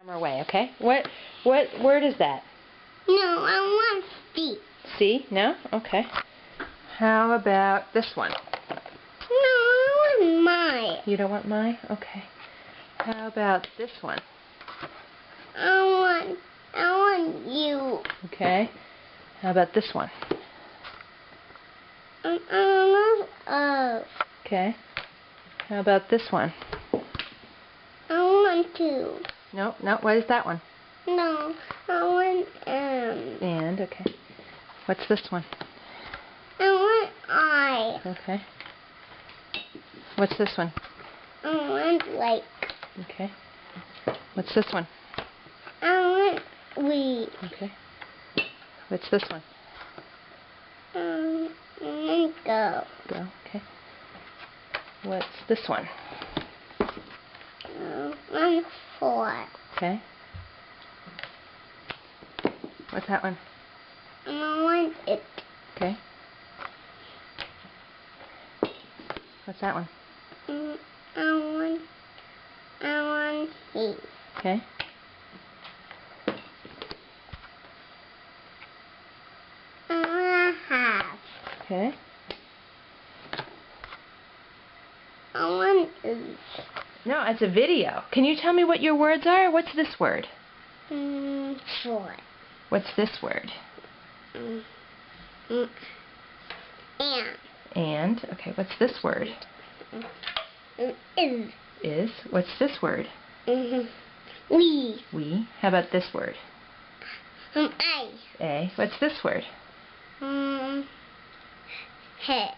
Camera way, okay? What word is that? No, I want C. C? No? Okay. How about this one? No, I want my. You don't want my? Okay. How about this one? I want you. Okay. How about this one? I want us. Okay. How about this one? I want to. No, what is that one? No, I want And, okay. What's this one? I want I. Okay. What's this one? I want like. Okay. What's this one? I want we. Okay. What's this one? I want go. Go. Okay. What's this one? I want 4. Okay. What's that one? I want it. Okay. What's that one? I want he. Okay. I want have. Okay. I want is. No, it's a video. Can you tell me what your words are? What's this word? 4. What's this word? And. And. Okay, what's this word? Is. Is. What's this word? We. We. How about this word? I. A. What's this word? Head.